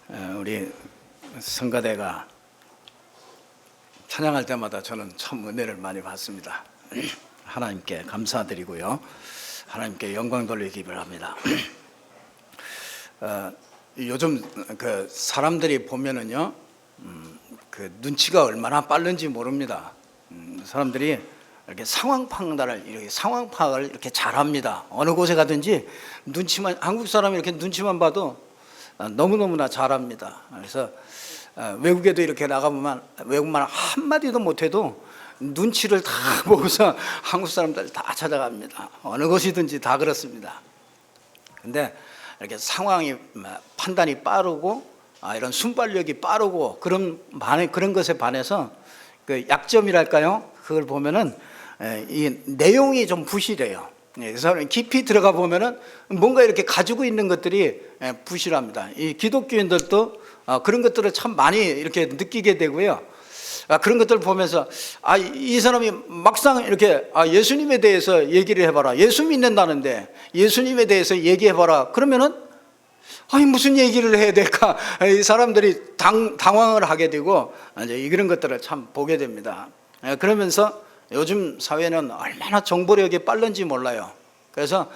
우리 성가대가 찬양할 때마다 저는 참 은혜를 많이 받습니다. 하나님께 감사드리고요, 하나님께 영광 돌리기를 합니다. 요즘 그 사람들이 보면은요, 그 눈치가 얼마나 빠른지 모릅니다. 사람들이 이렇게 상황 파악을 이렇게 잘합니다. 어느 곳에 가든지 눈치만, 한국 사람이 이렇게 눈치만 봐도 너무너무나 잘합니다. 그래서 외국에도 이렇게 나가보면 외국말 한마디도 못해도 눈치를 다 보고서 한국 사람들 다 찾아갑니다. 어느 곳이든지 다 그렇습니다. 근데 이렇게 상황이 판단이 빠르고 이런 순발력이 빠르고 그런 것에 반해서 그 약점이랄까요? 그걸 보면은 이 내용이 좀 부실해요. 그래서 깊이 들어가 보면은 뭔가 이렇게 가지고 있는 것들이 부실합니다. 이 기독교인들도 그런 것들을 참 많이 이렇게 느끼게 되고요. 그런 것들을 보면서 이 사람이 막상 이렇게 예수님에 대해서 얘기를 해봐라, 예수 믿는다는데 예수님에 대해서 얘기해봐라 그러면은 무슨 얘기를 해야 될까, 이 사람들이 당황을 하게 되고 이제 이런 것들을 참 보게 됩니다. 그러면서 요즘 사회는 얼마나 정보력이 빠른지 몰라요. 그래서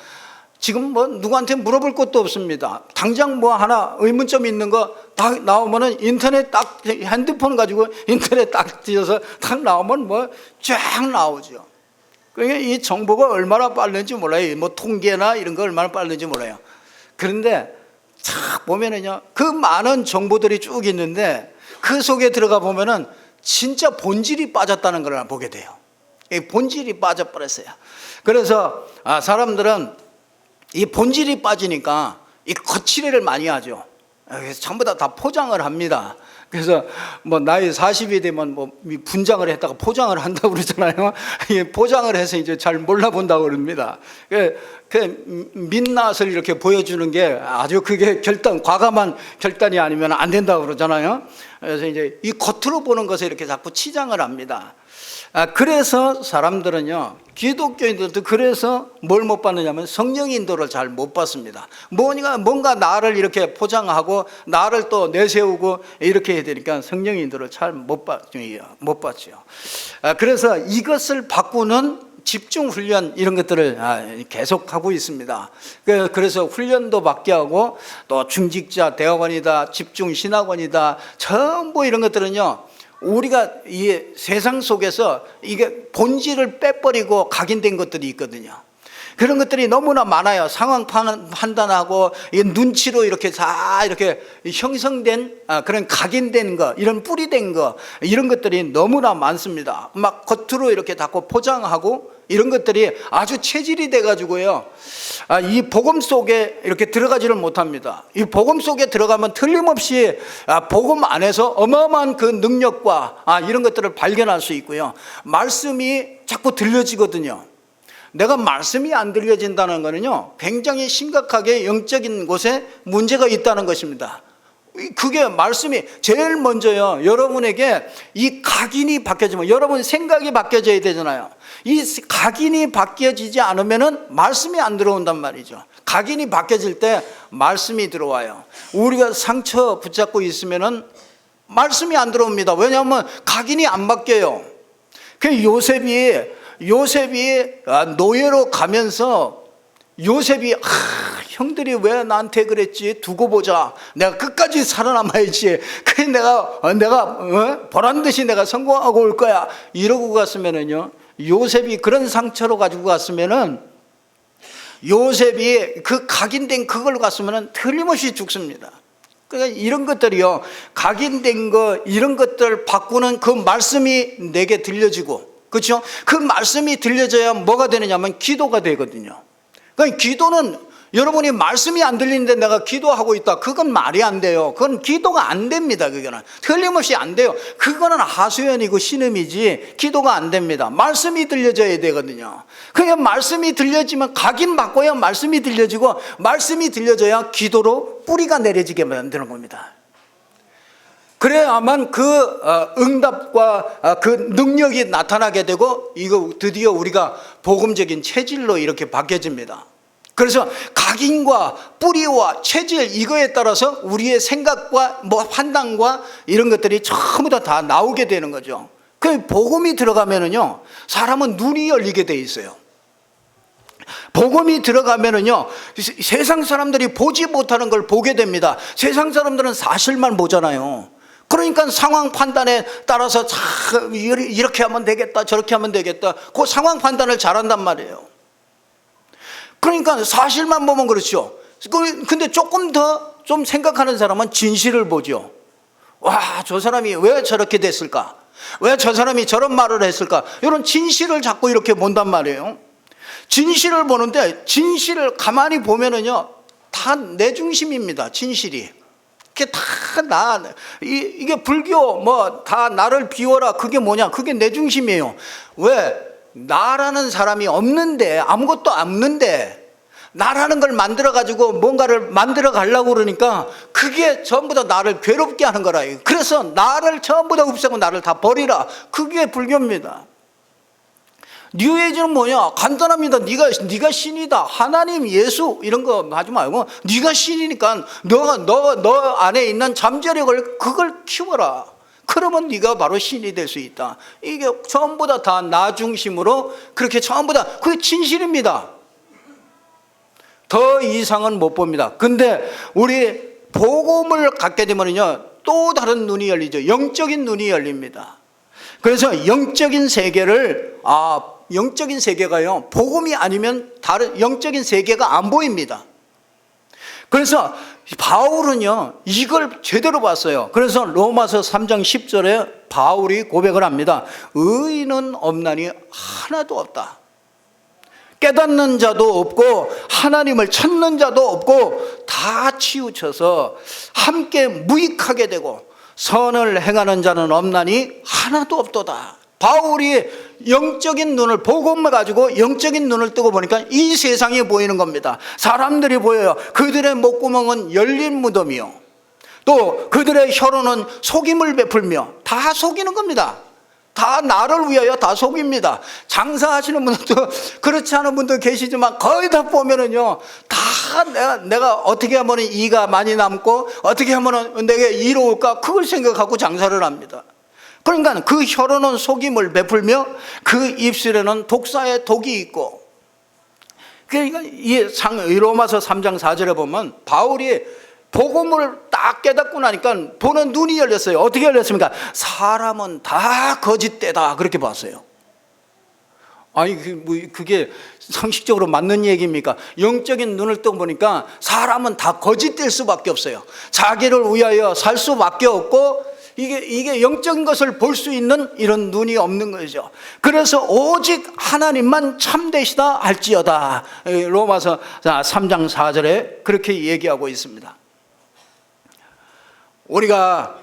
지금 뭐 누구한테 물어볼 것도 없습니다. 당장 뭐 하나 의문점 있는 거 딱 나오면은 인터넷 딱 핸드폰 가지고 인터넷 딱 뒤져서 딱 나오면 뭐 쫙 나오죠. 그러니까 이 정보가 얼마나 빠른지 몰라요. 뭐 통계나 이런 거 얼마나 빠른지 몰라요. 그런데 쫙 보면은요, 그 많은 정보들이 쭉 있는데 그 속에 들어가 보면은 진짜 본질이 빠졌다는 걸 보게 돼요. 이 본질이 빠져버렸어요. 그래서 사람들은 이 본질이 빠지니까 이 거칠애를 많이 하죠. 그래서 전부 다 포장을 합니다. 그래서 뭐 나이 40이 되면 뭐 분장을 했다가 포장을 한다고 그러잖아요. 포장을 해서 이제 잘 몰라본다고 그럽니다. 그 민낯을 이렇게 보여주는 게 아주 그게 과감한 결단이 아니면 안 된다고 그러잖아요. 그래서 이제 이 겉으로 보는 것에 이렇게 자꾸 치장을 합니다. 그래서 사람들은요, 기독교인들도 그래서 뭘 못 받느냐면 성령 인도를 잘 못 받습니다. 뭔가 나를 이렇게 포장하고 나를 또 내세우고 이렇게 해야 되니까 성령 인도를 잘 못 받죠. 그래서 이것을 바꾸는 집중 훈련 이런 것들을 계속하고 있습니다. 그래서 훈련도 받게 하고 또 중직자 대학원이다, 집중 신학원이다, 전부 이런 것들은요, 우리가 이 세상 속에서 이게 본질을 빼버리고 각인된 것들이 있거든요. 그런 것들이 너무나 많아요. 상황 판단하고 눈치로 이렇게 다 이렇게 형성된 그런 각인된 거, 이런 뿌리된 거, 이런 것들이 너무나 많습니다. 막 겉으로 이렇게 자꾸 포장하고 이런 것들이 아주 체질이 돼가지고요, 이 복음 속에 이렇게 들어가지를 못합니다. 이 복음 속에 들어가면 틀림없이 복음 안에서 어마어마한 그 능력과 이런 것들을 발견할 수 있고요, 말씀이 자꾸 들려지거든요. 내가 말씀이 안 들려진다는 거는요, 굉장히 심각하게 영적인 곳에 문제가 있다는 것입니다. 그게 말씀이 제일 먼저요, 여러분에게 이 각인이 바뀌어지면 여러분 생각이 바뀌어져야 되잖아요. 이 각인이 바뀌어지지 않으면은 말씀이 안 들어온단 말이죠. 각인이 바뀌어질 때 말씀이 들어와요. 우리가 상처 붙잡고 있으면은 말씀이 안 들어옵니다. 왜냐하면 각인이 안 바뀌어요. 그 요셉이 노예로 가면서 요셉이 형들이 왜 나한테 그랬지, 두고 보자, 내가 끝까지 살아남아야지, 그래 내가 보란듯이 내가 성공하고 올 거야, 이러고 갔으면은요, 요셉이 그런 상처로 가지고 갔으면은, 요셉이 그 각인된 그걸로 갔으면은 틀림없이 죽습니다. 그러니까 이런 것들이요, 각인된 거 이런 것들 바꾸는 그 말씀이 내게 들려지고, 그렇죠? 그 말씀이 들려져야 뭐가 되느냐면 기도가 되거든요. 그러니까 기도는 여러분이 말씀이 안 들리는데 내가 기도하고 있다, 그건 말이 안 돼요. 그건 기도가 안 됩니다. 그거는 틀림없이 안 돼요. 그거는 하소연이고 신음이지 기도가 안 됩니다. 말씀이 들려져야 되거든요. 그냥 말씀이 들려지면 각인 바꿔야 말씀이 들려지고, 말씀이 들려져야 기도로 뿌리가 내려지게 만드는 겁니다. 그래야만 그 응답과 그 능력이 나타나게 되고, 이거 드디어 우리가 복음적인 체질로 이렇게 바뀌어집니다. 그래서 각인과 뿌리와 체질 이거에 따라서 우리의 생각과 뭐 판단과 이런 것들이 전부 다 나오게 되는 거죠. 그 복음이 들어가면은요, 사람은 눈이 열리게 돼 있어요. 복음이 들어가면은요, 세상 사람들이 보지 못하는 걸 보게 됩니다. 세상 사람들은 사실만 보잖아요. 그러니까 상황 판단에 따라서 이렇게 하면 되겠다, 저렇게 하면 되겠다, 그 상황 판단을 잘한단 말이에요. 그러니까 사실만 보면 그렇죠. 근데 조금 더 좀 생각하는 사람은 진실을 보죠. 와, 저 사람이 왜 저렇게 됐을까? 왜 저 사람이 저런 말을 했을까? 이런 진실을 자꾸 이렇게 본단 말이에요. 진실을 보는데, 진실을 가만히 보면은요, 다 내 중심입니다. 진실이. 이게 다 이게 불교 뭐 다 나를 비워라, 그게 뭐냐? 그게 내 중심이에요. 왜? 나라는 사람이 없는데, 아무것도 없는데 나라는 걸 만들어 가지고 뭔가를 만들어 가려고 그러니까 그게 전부 다 나를 괴롭게 하는 거라. 그래서 나를 전부 다 없애고 나를 다 버리라. 그게 불교입니다. 뉴에이지는 뭐냐? 간단합니다. 네가 신이다, 하나님, 예수 이런 거 하지 말고 네가 신이니까 너 안에 있는 잠재력을 그걸 키워라. 그러면 네가 바로 신이 될 수 있다. 이게 전부 다 나 중심으로 그렇게 전부 다 그게 진실입니다. 더 이상은 못 봅니다. 근데 우리 복음을 갖게 되면요, 또 다른 눈이 열리죠. 영적인 눈이 열립니다. 그래서 영적인 세계가요, 복음이 아니면 다른 영적인 세계가 안 보입니다. 그래서 바울은요, 이걸 제대로 봤어요. 그래서 로마서 3장 10절에 바울이 고백을 합니다. 의인은 없나니 하나도 없다. 깨닫는 자도 없고 하나님을 찾는 자도 없고 다 치우쳐서 함께 무익하게 되고 선을 행하는 자는 없나니 하나도 없도다. 바울이 영적인 눈을, 복음을 가지고 영적인 눈을 뜨고 보니까 이 세상이 보이는 겁니다. 사람들이 보여요. 그들의 목구멍은 열린 무덤이요, 또 그들의 혀로는 속임을 베풀며 다 속이는 겁니다. 다 나를 위하여 다 속입니다. 장사하시는 분들도 그렇지 않은 분도 계시지만 거의 다 보면은요, 다 내가 어떻게 하면 이가 많이 남고 어떻게 하면 내게 이로울까, 그걸 생각하고 장사를 합니다. 그러니까 그 혀로는 속임을 베풀며 그 입술에는 독사의 독이 있고. 그러니까 이 로마서 3장 4절에 보면 바울이 복음을 딱 깨닫고 나니까 보는 눈이 열렸어요. 어떻게 열렸습니까? 사람은 다 거짓되다, 그렇게 봤어요. 아니 그게 상식적으로 맞는 얘기입니까? 영적인 눈을 떠 보니까 사람은 다 거짓될 수밖에 없어요. 자기를 위하여 살 수밖에 없고, 이게 영적인 것을 볼 수 있는 이런 눈이 없는 거죠. 그래서 오직 하나님만 참되시다 할지어다. 로마서 3장 4절에 그렇게 얘기하고 있습니다. 우리가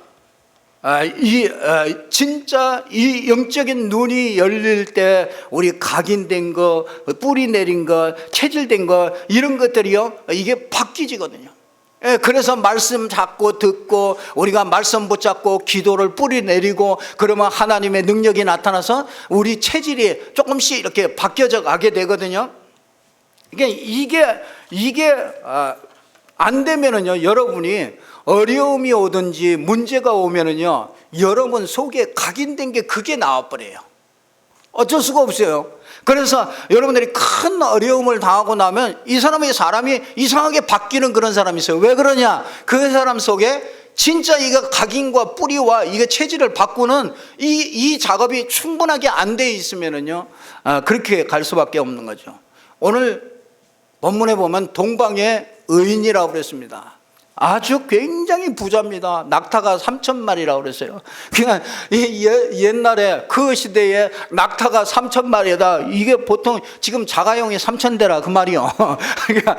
진짜 이 영적인 눈이 열릴 때 우리 각인된 거, 뿌리 내린 거, 체질된 거, 이런 것들이요, 이게 바뀌지거든요. 그래서 말씀 잡고 듣고 우리가 말씀 붙잡고 기도를 뿌리 내리고 그러면 하나님의 능력이 나타나서 우리 체질이 조금씩 이렇게 바뀌어져 가게 되거든요. 이게 안 되면은요, 여러분이 어려움이 오든지 문제가 오면은요, 여러분 속에 각인된 게 그게 나와버려요. 어쩔 수가 없어요. 그래서 여러분들이 큰 어려움을 당하고 나면 이 사람이 이상하게 바뀌는 그런 사람이 있어요. 왜 그러냐? 그 사람 속에 진짜 이거 각인과 뿌리와 이게 체질을 바꾸는 이 작업이 충분하게 안 돼 있으면은요, 그렇게 갈 수밖에 없는 거죠. 오늘 본문에 보면 동방의 의인이라고 그랬습니다. 아주 굉장히 부자입니다. 낙타가 3,000마리라고 그랬어요. 그냥 옛날에 그 시대에 낙타가 3,000마리다. 이게 보통 지금 자가용이 3,000대라 그 말이요. 그러니까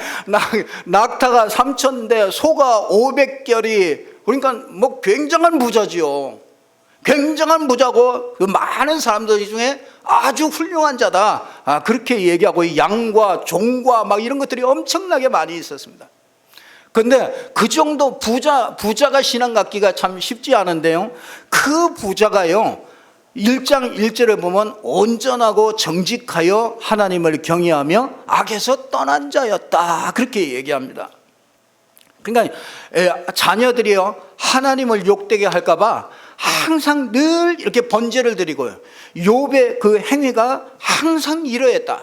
낙타가 3,000대, 소가 500결이, 그러니까 뭐 굉장한 부자지요. 굉장한 부자고 그 많은 사람들 중에 아주 훌륭한 자다. 그렇게 얘기하고 양과 종과 막 이런 것들이 엄청나게 많이 있었습니다. 근데 그 정도 부자가 신앙 갖기가 참 쉽지 않은데요, 그 부자가요, 1장 1절에 보면 온전하고 정직하여 하나님을 경외하며 악에서 떠난 자였다, 그렇게 얘기합니다. 그러니까 자녀들이요, 하나님을 욕되게 할까 봐 항상 늘 이렇게 번제를 드리고요, 욥의 그 행위가 항상 이러했다.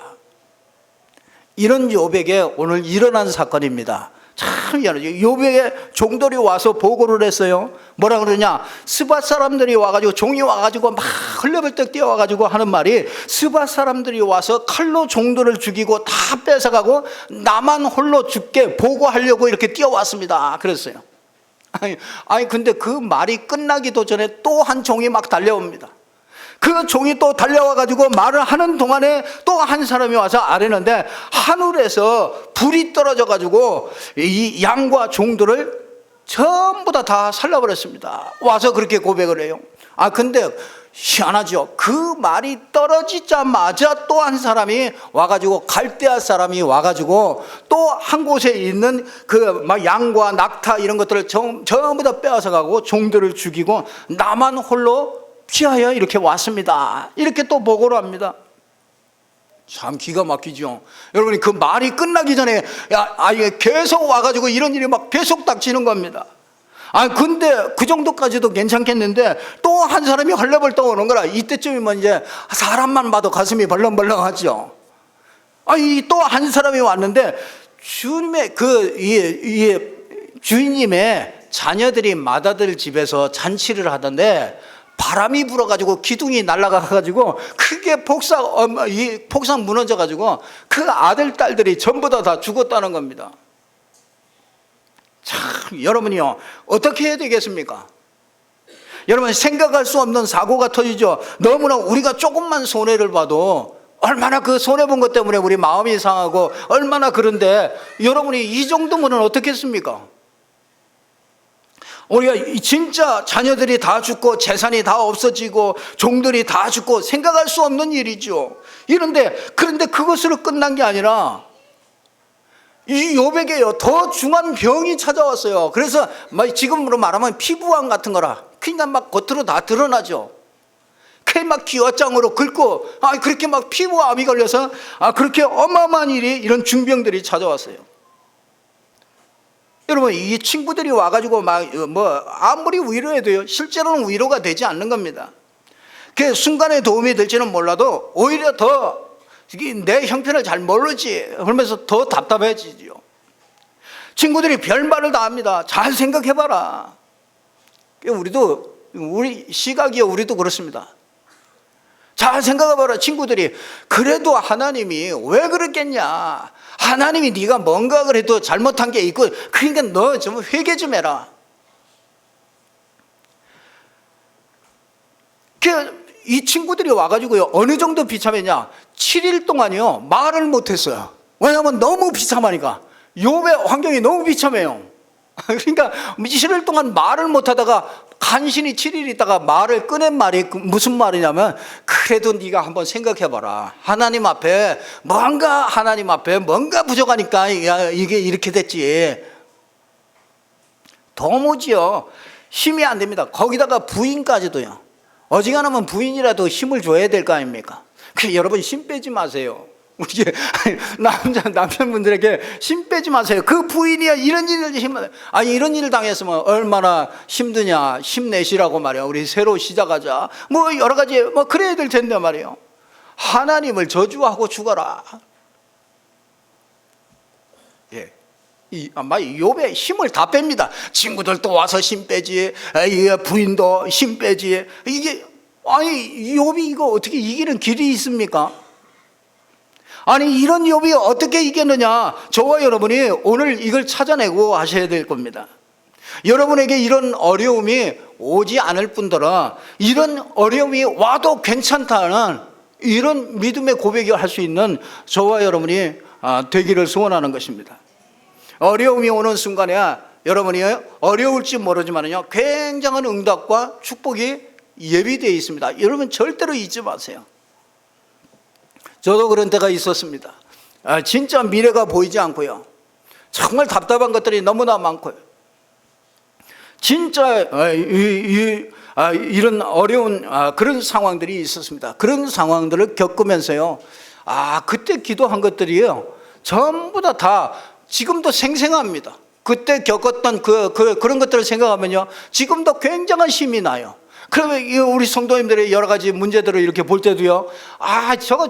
이런 욥에게 오늘 일어난 사건입니다. 참 미안하죠. 욥에게 종들이 와서 보고를 했어요. 뭐라 그러냐, 스밧 사람들이 와가지고, 종이 와가지고 막 흘려벌떡 뛰어와가지고 하는 말이, 스밧 사람들이 와서 칼로 종들을 죽이고 다 뺏어가고 나만 홀로 죽게 보고하려고 이렇게 뛰어왔습니다, 그랬어요. 아니 근데 그 말이 끝나기도 전에 또 한 종이 막 달려옵니다. 그 종이 또 달려와가지고 말을 하는 동안에 또 한 사람이 와서 아뢰는데, 하늘에서 불이 떨어져가지고 이 양과 종들을 전부 다 살려버렸습니다. 와서 그렇게 고백을 해요. 근데 희한하죠. 그 말이 떨어지자마자 또 한 사람이 와가지고, 갈대아 사람이 와가지고 또 한 곳에 있는 그 막 양과 낙타 이런 것들을 전부 다 빼앗아가고 종들을 죽이고 나만 홀로 피하여 이렇게 왔습니다, 이렇게 또 보고를 합니다. 참 기가 막히죠. 여러분이 그 말이 끝나기 전에 이게 계속 와가지고 이런 일이 막 계속 닥치는 겁니다. 근데 그 정도까지도 괜찮겠는데 또 한 사람이 헐레벌떡 오는 거라. 이때쯤이면 이제 사람만 봐도 가슴이 벌렁벌렁하죠. 또 한 사람이 왔는데, 주님의 주인님의 자녀들이 맏아들 집에서 잔치를 하던데 바람이 불어가지고 기둥이 날아가가지고 크게 폭삭 무너져가지고 그 아들 딸들이 전부 다 죽었다는 겁니다. 참, 여러분이요, 어떻게 해야 되겠습니까? 여러분, 생각할 수 없는 사고가 터지죠. 너무나 우리가 조금만 손해를 봐도 얼마나 그 손해본 것 때문에 우리 마음이 상하고 얼마나 그런데, 여러분이 이 정도면 어떻겠습니까? 우리가 진짜 자녀들이 다 죽고 재산이 다 없어지고 종들이 다 죽고 생각할 수 없는 일이죠. 그런데 그것으로 끝난 게 아니라 이 욥에게요, 더 중한 병이 찾아왔어요. 그래서 지금으로 말하면 피부암 같은 거라, 그러니까 막 겉으로 다 드러나죠. 막 기와장으로 긁고 그렇게 막 피부암이 걸려서 그렇게 어마어마한 일이, 이런 중병들이 찾아왔어요. 여러분, 이 친구들이 와가지고 아무리 위로해도요, 실제로는 위로가 되지 않는 겁니다. 그 순간에 도움이 될지는 몰라도 오히려 더 내 형편을 잘 모르지 그러면서 더 답답해지죠. 친구들이 별말을 다 합니다. 잘 생각해봐라. 우리 시각이요, 우리도 그렇습니다. 잘 생각해봐라. 친구들이, 그래도 하나님이 왜 그랬겠냐, 하나님이 네가 뭔가 그래도 잘못한 게 있고, 그러니까 너 좀 회개 좀 해라. 이 친구들이 와가지고요, 어느 정도 비참했냐, 7일 동안이요 말을 못했어요. 왜냐하면 너무 비참하니까. 욥의 환경이 너무 비참해요. 그러니까 7일 동안 말을 못하다가 간신히 7일 있다가 말을 꺼낸 말이 무슨 말이냐면, 그래도 네가 한번 생각해봐라. 하나님 앞에 뭔가 부족하니까 이게 이렇게 됐지. 도무지요 힘이 안 됩니다. 거기다가 부인까지도요. 어지간하면 부인이라도 힘을 줘야 될 거 아닙니까? 그래서 여러분, 힘 빼지 마세요. 우리 남편분들에게 힘 빼지 마세요. 그 부인이야 이런 일을 이런 일을 당했으면 얼마나 힘드냐, 힘내시라고 말이야. 우리 새로 시작하자. 여러 가지 그래야 될 텐데 말이에요. 하나님을 저주하고 죽어라. 예. 욥의 힘을 다 뺍니다. 친구들도 와서 힘 빼지, 부인도 힘 빼지. 욥이 이거 어떻게 이기는 길이 있습니까? 이런 욥이 어떻게 이겼느냐? 저와 여러분이 오늘 이걸 찾아내고 하셔야 될 겁니다. 여러분에게 이런 어려움이 오지 않을 뿐더러 이런 어려움이 와도 괜찮다는 이런 믿음의 고백을 할 수 있는 저와 여러분이 되기를 소원하는 것입니다. 어려움이 오는 순간에 여러분이 어려울지 모르지만요, 굉장한 응답과 축복이 예비되어 있습니다. 여러분 절대로 잊지 마세요. 저도 그런 때가 있었습니다. 진짜 미래가 보이지 않고요, 정말 답답한 것들이 너무나 많고요, 진짜 이런 어려운 그런 상황들이 있었습니다. 그런 상황들을 겪으면서요, 그때 기도한 것들이요, 전부 다 지금도 생생합니다. 그때 겪었던 그런 것들을 생각하면요, 지금도 굉장한 힘이 나요. 그러면 우리 성도님들의 여러 가지 문제들을 이렇게 볼 때도요,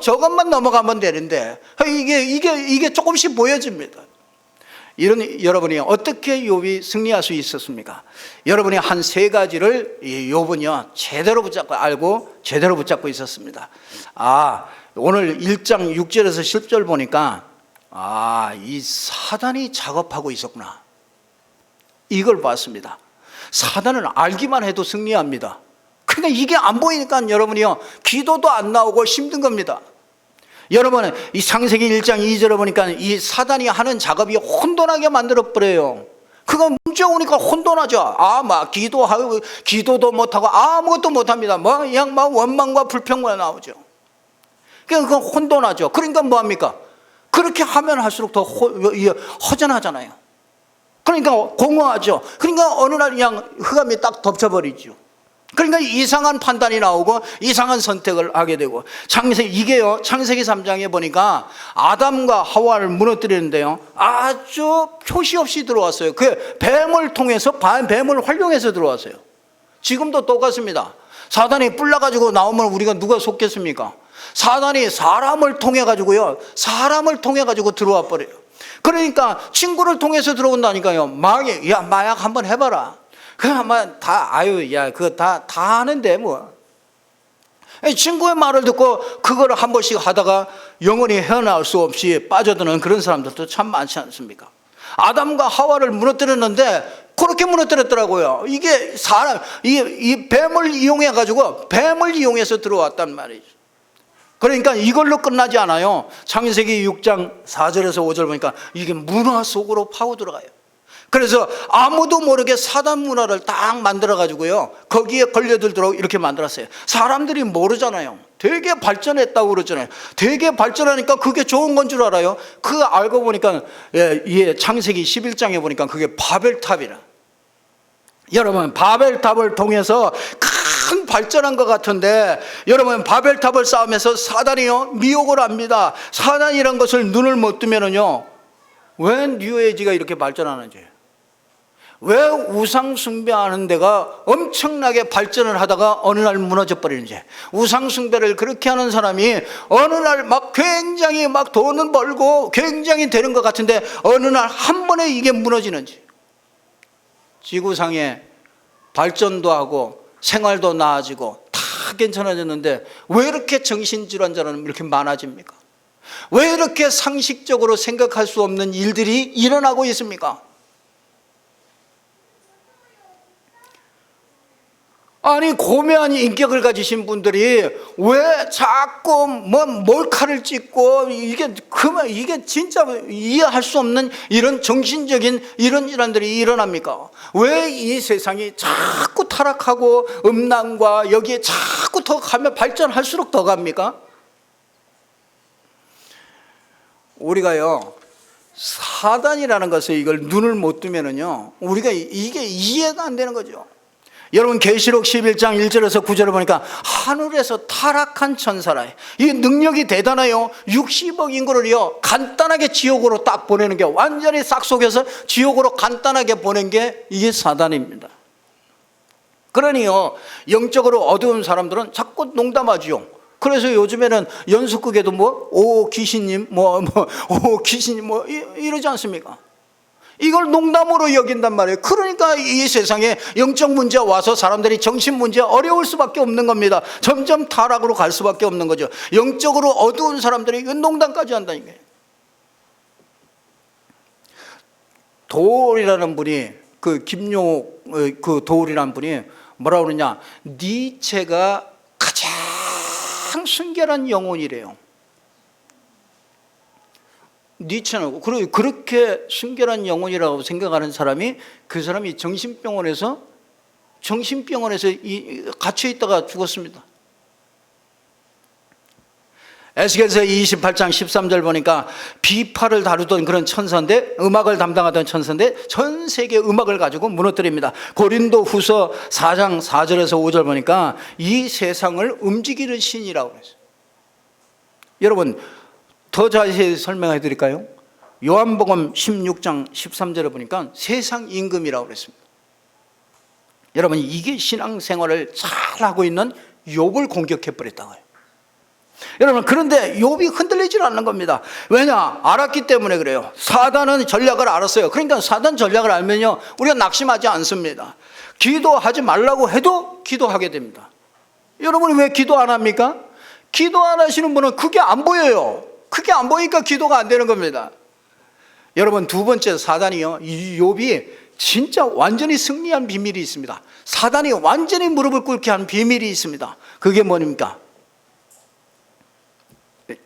저것만 넘어가면 되는데, 이게 조금씩 보여집니다. 여러분이 어떻게 욥이 승리할 수 있었습니까? 여러분이 한 세 가지를 욥은요, 제대로 붙잡고 알고 제대로 붙잡고 있었습니다. 오늘 1장 6절에서 10절 보니까 이 사단이 작업하고 있었구나, 이걸 봤습니다. 사단은 알기만 해도 승리합니다. 그러니까 이게 안 보이니까 여러분이요, 기도도 안 나오고 힘든 겁니다. 여러분, 이 창세기 1장 2절에 보니까 이 사단이 하는 작업이 혼돈하게 만들어버려요. 그거 문제 오니까 혼돈하죠. 막 기도도 못하고 아무것도 못합니다. 그냥 막 원망과 불평만 나오죠. 그건 혼돈하죠. 그러니까 뭐합니까? 그렇게 하면 할수록 더 허전하잖아요. 그러니까 공허하죠. 그러니까 어느 날 그냥 흑암이 딱 덮쳐버리죠. 그러니까 이상한 판단이 나오고 이상한 선택을 하게 되고, 창세기 3장에 보니까 아담과 하와를 무너뜨리는데요, 아주 표시 없이 들어왔어요. 그 뱀을 통해서, 뱀을 활용해서 들어왔어요. 지금도 똑같습니다. 사단이 뿔나가지고 나오면 우리가 누가 속겠습니까? 사단이 사람을 통해 가지고 들어와 버려요. 그러니까 친구를 통해서 들어온다니까요. 마약 한번 해봐라. 그냥 그거 다 하는데 뭐. 친구의 말을 듣고 그걸 한 번씩 하다가 영원히 헤어나올 수 없이 빠져드는 그런 사람들도 참 많지 않습니까? 아담과 하와를 무너뜨렸는데 그렇게 무너뜨렸더라고요. 이게 이 뱀을 이용해서 들어왔단 말이죠. 그러니까 이걸로 끝나지 않아요. 창세기 6장 4절에서 5절 보니까 이게 문화 속으로 파고 들어가요. 그래서 아무도 모르게 사단 문화를 딱 만들어가지고요, 거기에 걸려들도록 이렇게 만들었어요. 사람들이 모르잖아요. 되게 발전했다고 그러잖아요. 되게 발전하니까 그게 좋은 건 줄 알아요. 그거 알고 보니까 창세기 11장에 보니까 그게 바벨탑이라. 여러분, 바벨탑을 통해서 큰 발전한 것 같은데, 여러분, 바벨탑을 쌓으면서 사단이요, 미혹을 합니다. 사단이란 것을 눈을 못 뜨면은요, 왜 뉴에이지가 이렇게 발전하는지, 왜 우상 숭배하는 데가 엄청나게 발전을 하다가 어느 날 무너져 버리는지, 우상 숭배를 그렇게 하는 사람이 어느 날 굉장히 돈은 벌고 굉장히 되는 것 같은데 어느 날 한 번에 이게 무너지는지, 지구상에 발전도 하고 생활도 나아지고 다 괜찮아졌는데 왜 이렇게 정신질환자는 이렇게 많아집니까? 왜 이렇게 상식적으로 생각할 수 없는 일들이 일어나고 있습니까? 고매한 인격을 가지신 분들이 왜 자꾸 몰카를 찍고, 이게 진짜 이해할 수 없는 이런 정신적인 이런 질환들이 일어납니까? 왜 이 세상이 자꾸 타락하고 음란과 여기에 자꾸 더 가면 발전할수록 더 갑니까? 우리가요, 사단이라는 것을 이걸 눈을 못 뜨면은요, 우리가 이게 이해가 안 되는 거죠. 여러분, 계시록 11장 1절에서 9절을 보니까 하늘에서 타락한 천사라, 이 능력이 대단해요. 60억 인구를요 간단하게 지옥으로 딱 보내는 게, 완전히 싹 속여서 지옥으로 간단하게 보낸 게 이게 사단입니다. 그러니요, 영적으로 어두운 사람들은 자꾸 농담하지요. 그래서 요즘에는 연속극에도 오 귀신님 이러지 않습니까? 이걸 농담으로 여긴단 말이에요. 그러니까 이 세상에 영적 문제 와서 사람들이 정신 문제 어려울 수밖에 없는 겁니다. 점점 타락으로 갈 수밖에 없는 거죠. 영적으로 어두운 사람들이 농담까지 한다니까요. 도울이라는 분이, 도울이라는 분이 뭐라고 그러냐, 니체가 가장 순결한 영혼이래요. 니체는 그렇게 순결한 영혼이라고 생각하는 사람이, 그 사람이 정신병원에서 갇혀 있다가 죽었습니다. 에스겔서 28장 13절 보니까 비파를 다루던 그런 천사인데, 음악을 담당하던 천사인데 전 세계 음악을 가지고 무너뜨립니다. 고린도 후서 4장 4절에서 5절 보니까 이 세상을 움직이는 신이라고 그랬어요. 여러분 더 자세히 설명해 드릴까요? 요한복음 16장 13절에 보니까 세상 임금이라고 그랬습니다. 여러분 이게 신앙생활을 잘하고 있는 욥을 공격해 버렸다고요. 여러분 그런데 욥이 흔들리질 않는 겁니다. 왜냐? 알았기 때문에 그래요. 사단은 전략을 알았어요. 그러니까 사단 전략을 알면요 우리가 낙심하지 않습니다. 기도하지 말라고 해도 기도하게 됩니다. 여러분이 왜 기도 안 합니까? 기도 안 하시는 분은 그게 안 보여요. 그게 안 보이니까 기도가 안 되는 겁니다. 여러분 두 번째, 사단이요, 이 욥이 진짜 완전히 승리한 비밀이 있습니다. 사단이 완전히 무릎을 꿇게 한 비밀이 있습니다. 그게 뭡니까?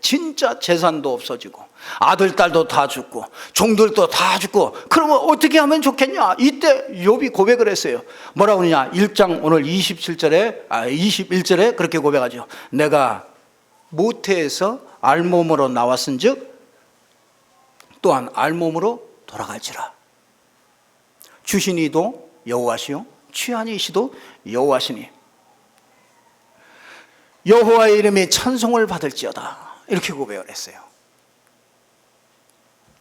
진짜 재산도 없어지고 아들 딸도 다 죽고 종들도 다 죽고, 그러면 어떻게 하면 좋겠냐? 이때 욥이 고백을 했어요. 뭐라고 그러냐? 1장 오늘 21절에 그렇게 고백하죠. 내가 모태에서 알몸으로 나왔은즉 또한 알몸으로 돌아갈지라. 주신 이도 여호와시요 취한 이시도 여호와시니 여호와의 이름이 찬송을 받을지어다. 이렇게 고백을 했어요.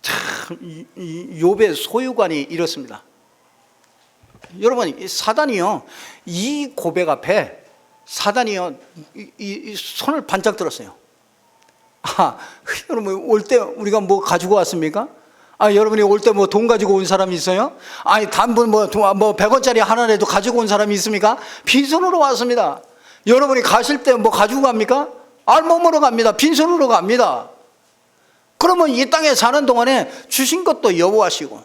참 욥의 소유관이 이렇습니다. 여러분 사단이요 이 고백 앞에 사단이요 이 손을 반짝 들었어요. 여러분 올 때 우리가 뭐 가지고 왔습니까? 여러분이 올 때 뭐 돈 가지고 온 사람이 있어요? 단분 뭐 100원짜리 하나라도 가지고 온 사람이 있습니까? 빈손으로 왔습니다. 여러분이 가실 때 뭐 가지고 갑니까? 알몸으로 갑니다. 빈손으로 갑니다. 그러면 이 땅에 사는 동안에 주신 것도 여호와시고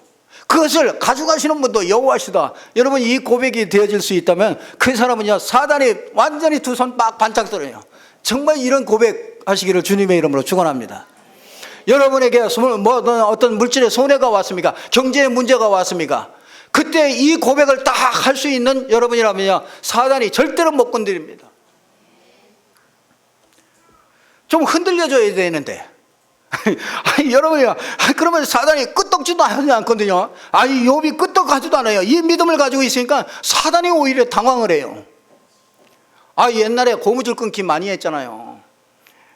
그것을 가져가시는 분도 여호와시다. 여러분 이 고백이 되어질 수 있다면 그 사람은요 사단이 완전히 두 손 막 반짝 들어요. 정말 이런 고백하시기를 주님의 이름으로 축원합니다. 여러분에게 어떤 물질의 손해가 왔습니까? 경제의 문제가 왔습니까? 그때 이 고백을 딱 할 수 있는 여러분이라면요 사단이 절대로 못 건드립니다. 좀 흔들려줘야 되는데 여러분이요 그러면 사단이 끄떡지도 하지 않거든요. 욥이 끄떡하지도 않아요. 이 믿음을 가지고 있으니까 사단이 오히려 당황을 해요. 옛날에 고무줄 끊기 많이 했잖아요.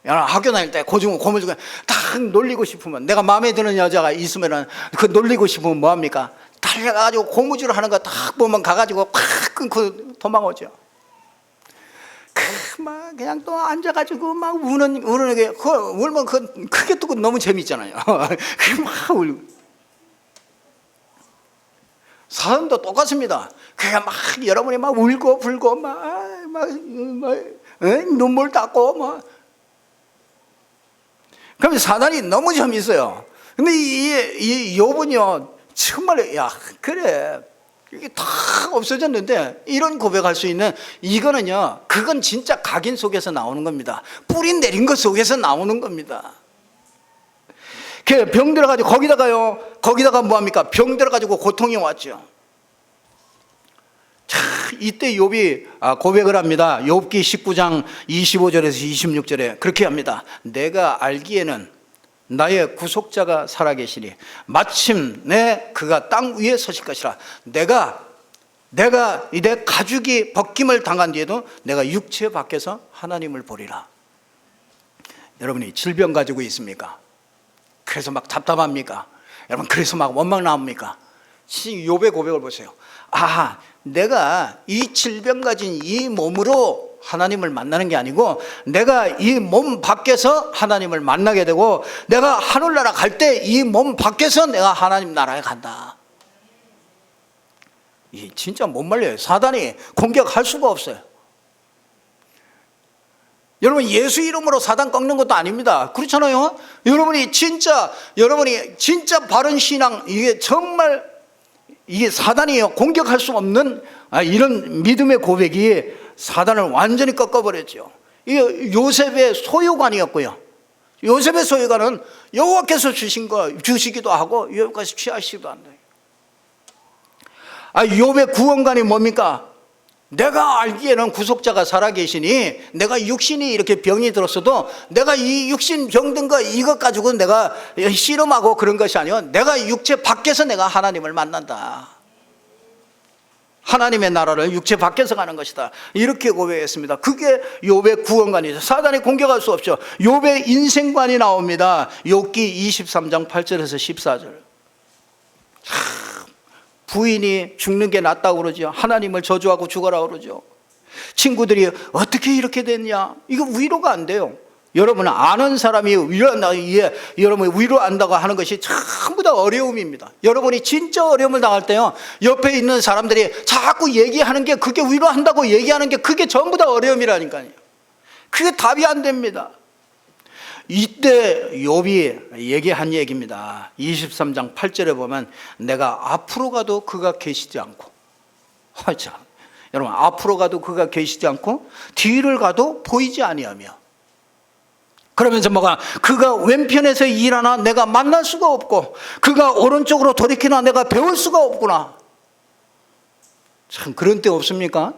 학교 다닐 때 고무줄 딱 놀리고 싶으면, 내가 마음에 드는 여자가 있으면 그 놀리고 싶으면 뭐합니까? 달려가지고 고무줄 하는 거 딱 보면 가가지고 팍 끊고 도망오죠. 막 그냥 또 앉아가지고 막 우는 게 울면 크게 뜨고 너무 재밌잖아요. 막 울고. 사람도 똑같습니다. 그냥 막 여러분이 막 울고 불고 막 눈물 닦고 그러면 사단이 너무 재밌어요. 근데 이 욥은요 정말 그래 이게 다 없어졌는데 이런 고백할 수 있는 이거는요 그건 진짜 각인 속에서 나오는 겁니다. 뿌리 내린 것 속에서 나오는 겁니다. 병 들어가지고 거기다가 뭐합니까? 병 들어가지고 고통이 왔죠. 이때 욥이 고백을 합니다. 욥기 19장 25절에서 26절에 그렇게 합니다. 내가 알기에는 나의 구속자가 살아계시니 마침내 그가 땅 위에 서실 것이라. 내가 내 가죽이 벗김을 당한 뒤에도 내가 육체 밖에서 하나님을 보리라. 여러분이 질병 가지고 있습니까? 그래서 막 답답합니까? 여러분 그래서 막 원망 나옵니까? 욥의 고백을 보세요. 내가 이 질병 가진 이 몸으로 하나님을 만나는 게 아니고 내가 이 몸 밖에서 하나님을 만나게 되고 내가 하늘나라 갈 때 이 몸 밖에서 내가 하나님 나라에 간다. 이 진짜 못 말려요. 사단이 공격할 수가 없어요. 여러분 예수 이름으로 사단 꺾는 것도 아닙니다. 그렇잖아요. 여러분이 진짜 바른 신앙, 이게 정말 이게 사단이 공격할 수 없는 이런 믿음의 고백이 사단을 완전히 꺾어버렸죠. 이게 요셉의 소유관이었고요. 요셉의 소유관은 여호와께서 주시기도 하고 여호와께서 취하시기도 한다. 욥의 구원관이 뭡니까? 내가 알기에는 구속자가 살아계시니 내가 육신이 이렇게 병이 들었어도 내가 이 육신 병든 거 이것 가지고 내가 씨름하고 그런 것이 아니요, 내가 육체 밖에서 내가 하나님을 만난다. 하나님의 나라를 육체 밖에서 가는 것이다. 이렇게 고백했습니다. 그게 욥의 구원관이죠. 사단이 공격할 수 없죠. 욥의 인생관이 나옵니다. 욥기 23장 8절에서 14절. 부인이 죽는 게 낫다고 그러죠. 하나님을 저주하고 죽어라 그러죠. 친구들이 어떻게 이렇게 됐냐, 이거 위로가 안 돼요. 여러분 아는 사람이 위로한다고, 여러분 위로한다고 하는 것이 전부 다 어려움입니다. 여러분이 진짜 어려움을 당할 때요, 옆에 있는 사람들이 자꾸 얘기하는 게, 그게 위로한다고 얘기하는 게 그게 전부 다 어려움이라니까요. 그게 답이 안 됩니다. 이때 욥이 얘기한 얘기입니다. 23장 8절에 보면 내가 앞으로 가도 그가 계시지 않고, 참, 여러분 앞으로 가도 그가 계시지 않고 뒤를 가도 보이지 아니하며, 그러면서 뭐가, 그가 왼편에서 일하나 내가 만날 수가 없고 그가 오른쪽으로 돌이키나 내가 배울 수가 없구나. 참 그런 때 없습니까?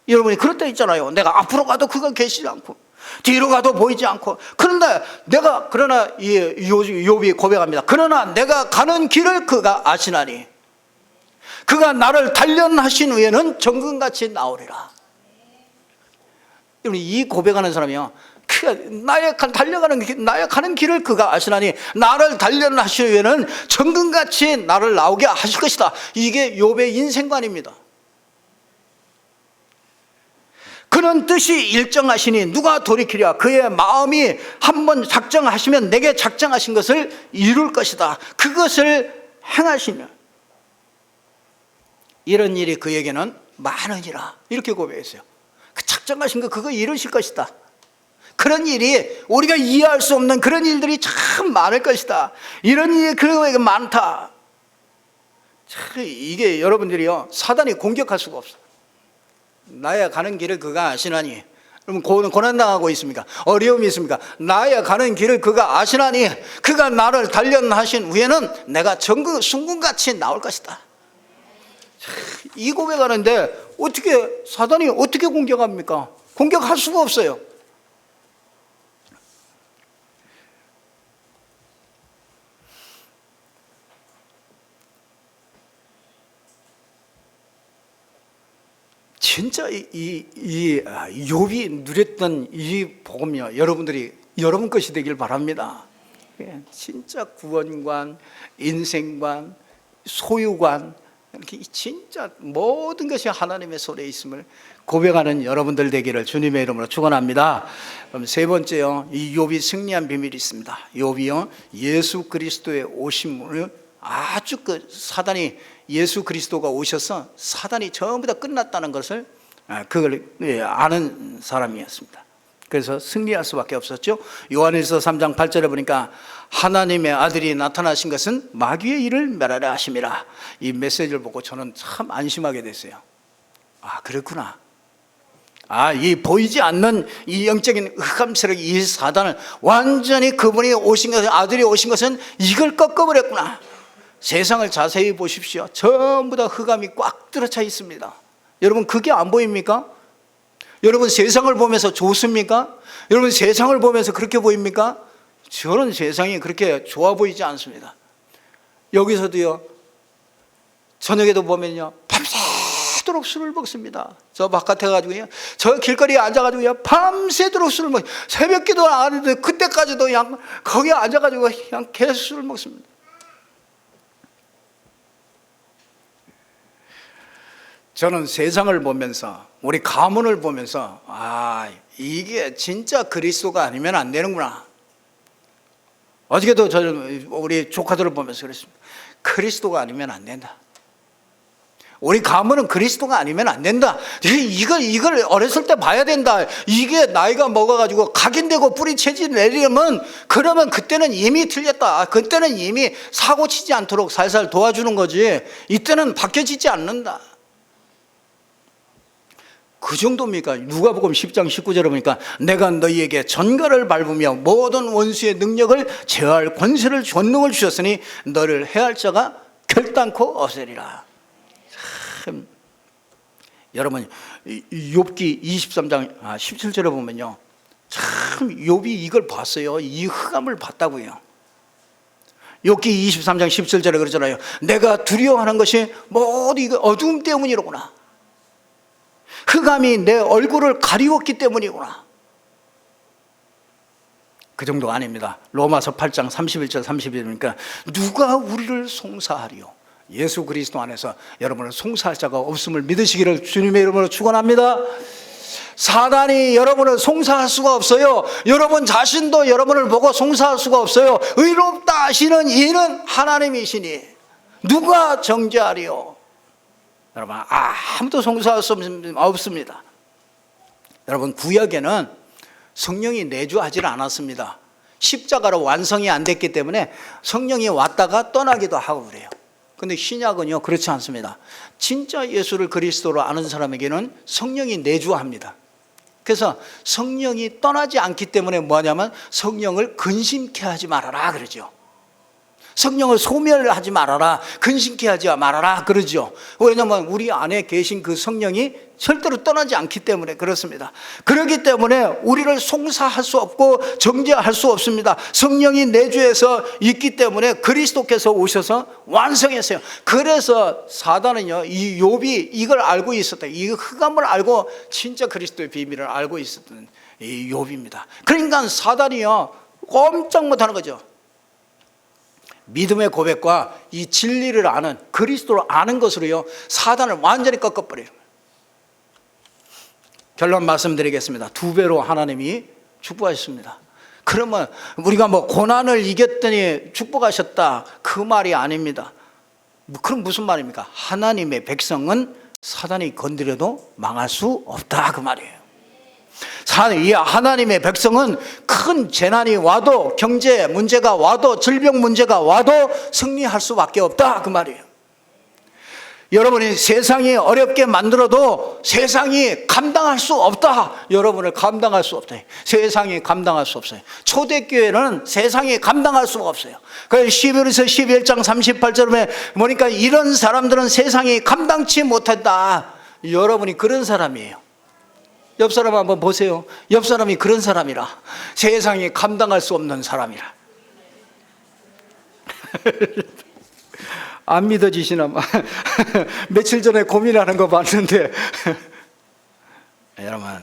여러분이 그럴 때 있잖아요. 내가 앞으로 가도 그가 계시지 않고 뒤로 가도 보이지 않고, 그러나 이 욥이 고백합니다. 그러나 내가 가는 길을 그가 아시나니 그가 나를 단련하신 후에는 정금같이 나오리라. 여러분 이 고백하는 사람이요, 나의 가는 길을 그가 아시나니 나를 단련하신 후에는 정금같이 나를 나오게 하실 것이다. 이게 욥의 인생관입니다. 그런 뜻이 일정하시니 누가 돌이키랴. 그의 마음이 한번 작정하시면 내게 작정하신 것을 이룰 것이다. 그것을 행하시면 이런 일이 그에게는 많으니라. 이렇게 고백했어요. 그 작정하신 거 그거 이루실 것이다. 그런 일이 우리가 이해할 수 없는 그런 일들이 참 많을 것이다. 이런 일이 그에게 많다. 참 이게 여러분들이요, 사단이 공격할 수가 없어. 나야 가는 길을 그가 아시나니. 여러분 고난당하고 있습니까? 어려움이 있습니까? 나야 가는 길을 그가 아시나니 그가 나를 단련하신 후에는 내가 순금같이 나올 것이다. 이 고백하는데 어떻게 사단이 어떻게 공격합니까? 공격할 수가 없어요. 진짜 욥이 누렸던 이 복음이요, 여러분 것이 되길 바랍니다. 진짜 구원관, 인생관, 소유관, 이렇게 진짜 모든 것이 하나님의 손에 있음을 고백하는 여러분들 되기를 주님의 이름으로 축원합니다. 그럼 세 번째요, 이 욥이 승리한 비밀이 있습니다. 욥이요, 예수 그리스도의 오심을 아주 사단이, 예수 그리스도가 오셔서 사단이 전부 다 끝났다는 것을 그걸 아는 사람이었습니다. 그래서 승리할 수밖에 없었죠. 요한일서 3장 8절에 보니까 하나님의 아들이 나타나신 것은 마귀의 일을 멸하려 하심이라. 이 메시지를 보고 저는 참 안심하게 됐어요. 아 그렇구나. 이 보이지 않는 이 영적인 흑암 세력, 이 사단을 완전히 그분이 오신 것은, 아들이 오신 것은 이걸 꺾어버렸구나. 세상을 자세히 보십시오. 전부 다 흑암이 꽉 들어차 있습니다. 여러분 그게 안 보입니까? 여러분 세상을 보면서 좋습니까? 여러분 세상을 보면서 그렇게 보입니까? 저는 세상이 그렇게 좋아 보이지 않습니다. 여기서도요, 저녁에도 보면요, 밤새도록 술을 먹습니다. 저 바깥에 가지고요, 저 길거리에 앉아가지고요, 밤새도록 술을 먹어요. 새벽기도 안 하는데 그때까지도 그냥 거기에 앉아가지고 그냥 계속 술을 먹습니다. 저는 세상을 보면서, 우리 가문을 보면서, 이게 진짜 그리스도가 아니면 안 되는구나. 어저께도 저는 우리 조카들을 보면서 그랬습니다. 그리스도가 아니면 안 된다. 우리 가문은 그리스도가 아니면 안 된다. 이걸 어렸을 때 봐야 된다. 이게 나이가 먹어가지고 각인되고 뿌리 채지 내리면, 그러면 그때는 이미 틀렸다. 그때는 이미 사고 치지 않도록 살살 도와주는 거지, 이때는 바뀌어지지 않는다. 그 정도입니까? 누가복음 10장 19절에 보니까 내가 너희에게 전갈을 밟으며 모든 원수의 능력을 제어할 권세를, 권능을 주셨으니 너를 해할 자가 결단코 없으리라. 참, 여러분 욥기 23장 17절에 보면요, 참 욥이 이걸 봤어요. 이 흑암을 봤다고요. 욥기 23장 17절에 그러잖아요. 내가 두려워하는 것이 모두 이거 어두움 때문이로구나. 흑암이 내 얼굴을 가리웠기 때문이구나. 그 정도가 아닙니다. 로마서 8장 31절 32절이니까 누가 우리를 송사하리요. 예수 그리스도 안에서 여러분을 송사할 자가 없음을 믿으시기를 주님의 이름으로 축원합니다. 사단이 여러분을 송사할 수가 없어요. 여러분 자신도 여러분을 보고 송사할 수가 없어요. 의롭다 하시는 이는 하나님이시니 누가 정죄하리요. 여러분 아무도 송사할 수 없습니다. 여러분 구약에는 성령이 내주하지 않았습니다. 십자가로 완성이 안 됐기 때문에 성령이 왔다가 떠나기도 하고 그래요. 근데 신약은요 그렇지 않습니다. 진짜 예수를 그리스도로 아는 사람에게는 성령이 내주합니다. 그래서 성령이 떠나지 않기 때문에 뭐냐면 성령을 근심케 하지 말아라 그러죠. 성령을 소멸하지 말아라, 근심케 하지 말아라 그러죠. 왜냐하면 우리 안에 계신 그 성령이 절대로 떠나지 않기 때문에 그렇습니다. 그렇기 때문에 우리를 송사할 수 없고 정죄할 수 없습니다. 성령이 내주에서 있기 때문에 그리스도께서 오셔서 완성했어요. 그래서 사단은요, 이 욥이 이걸 알고 있었다. 이 흑암을 알고 진짜 그리스도의 비밀을 알고 있었던 이 욥입니다. 그러니까 사단이요 꼼짝 못하는 거죠. 믿음의 고백과 이 진리를 아는, 그리스도를 아는 것으로요 사단을 완전히 꺾어버려요. 결론 말씀드리겠습니다. 2배로 하나님이 축복하셨습니다. 그러면 우리가 뭐 고난을 이겼더니 축복하셨다 그 말이 아닙니다. 그럼 무슨 말입니까? 하나님의 백성은 사단이 건드려도 망할 수 없다 그 말이에요. 이 하나님의 백성은 큰 재난이 와도, 경제 문제가 와도, 질병 문제가 와도 승리할 수밖에 없다 그 말이에요. 여러분이 세상이 어렵게 만들어도 세상이 감당할 수 없다. 여러분을 감당할 수 없다. 세상이 감당할 수 없어요. 초대교회는 세상이 감당할 수가 없어요. 그래서 11에서 11장 38절에 보니까 이런 사람들은 세상이 감당치 못한다. 여러분이 그런 사람이에요. 옆 사람 한번 보세요. 옆 사람이 그런 사람이라. 세상이 감당할 수 없는 사람이라. 안 믿어지시나? 며칠 전에 고민하는 거 봤는데 여러분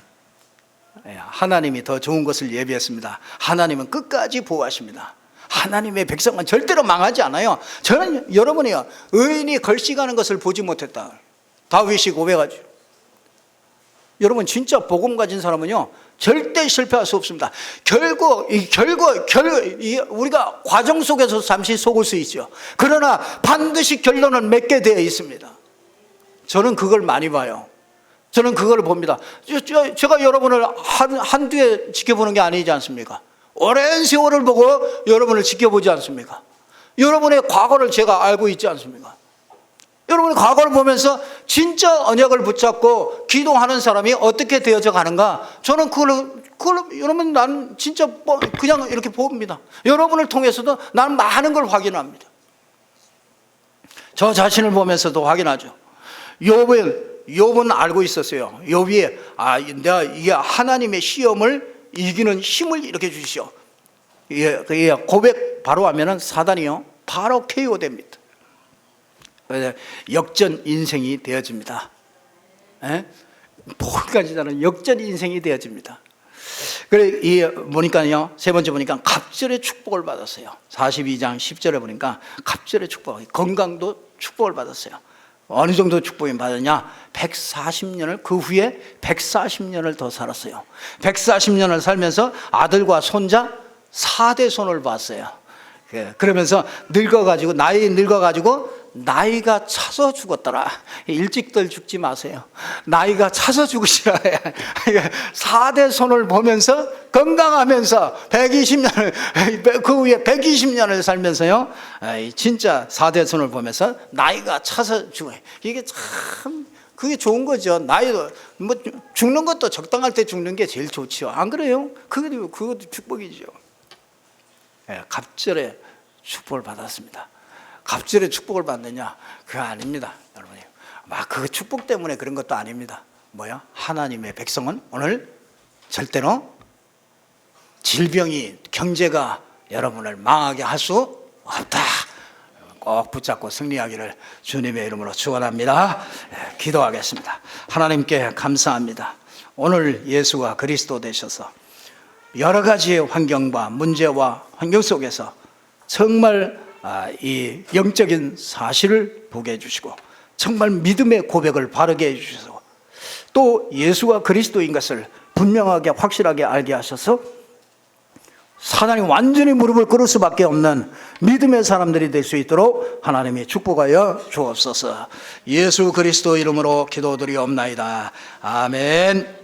하나님이 더 좋은 것을 예비했습니다. 하나님은 끝까지 보호하십니다. 하나님의 백성은 절대로 망하지 않아요. 저는 여러분이요 의인이 걸식하는 것을 보지 못했다. 다윗이 고백하죠. 여러분 진짜 복음 가진 사람은요 절대 실패할 수 없습니다. 결국 우리가 과정 속에서 잠시 속을 수 있죠. 그러나 반드시 결론은 맺게 되어 있습니다. 저는 그걸 많이 봐요. 저는 그걸 봅니다. 제가 여러분을 한두 해 지켜보는 게 아니지 않습니까? 오랜 세월을 보고 여러분을 지켜보지 않습니까? 여러분의 과거를 제가 알고 있지 않습니까? 여러분의 과거를 보면서 진짜 언약을 붙잡고 기도하는 사람이 어떻게 되어져 가는가, 저는 그걸 여러분 나는 진짜 그냥 이렇게 봅니다. 여러분을 통해서도 나는 많은 걸 확인합니다. 저 자신을 보면서도 확인하죠. 욥은 알고 있었어요. 욥이 내가 이게 하나님의 시험을 이기는 힘을 이렇게 주시오. 고백 바로 하면은 사단이요 바로 KO됩니다. 역전 인생이 되어집니다. 모든가지는 역전 인생이 되어집니다. 그래 보니까요 세 번째 보니까 갑절의 축복을 받았어요. 42장 10절에 보니까 갑절의 축복, 건강도 축복을 받았어요. 어느 정도 축복이 받았냐? 140년을 그 후에 140년을 더 살았어요. 140년을 살면서 아들과 손자 4대손을 봤어요. 그러면서 늙어가지고 나이가 차서 죽었더라. 일찍들 죽지 마세요. 나이가 차서 죽으시라. 4대손을 보면서 건강하면서 120년을 그 후에 120년을 살면서요 진짜 4대손을 보면서 나이가 차서 죽어요. 이게 참 그게 좋은 거죠. 나이도 뭐 죽는 것도 적당할 때 죽는 게 제일 좋죠. 안 그래요? 그것도 축복이죠. 갑절의 축복을 받았습니다. 갑절의 축복을 받느냐? 그거 아닙니다, 여러분이. 막 그 축복 때문에 그런 것도 아닙니다. 뭐야? 하나님의 백성은 오늘 절대로 질병이, 경제가 여러분을 망하게 할 수 없다. 꼭 붙잡고 승리하기를 주님의 이름으로 축원합니다. 기도하겠습니다. 하나님께 감사합니다. 오늘 예수가 그리스도 되셔서 여러 가지의 환경과 문제와 환경 속에서 정말 이 영적인 사실을 보게 해주시고 정말 믿음의 고백을 바르게 해주셔서 또 예수가 그리스도인 것을 분명하게 확실하게 알게 하셔서 사단이 완전히 무릎을 꿇을 수밖에 없는 믿음의 사람들이 될 수 있도록 하나님이 축복하여 주옵소서. 예수 그리스도 이름으로 기도드리옵나이다. 아멘.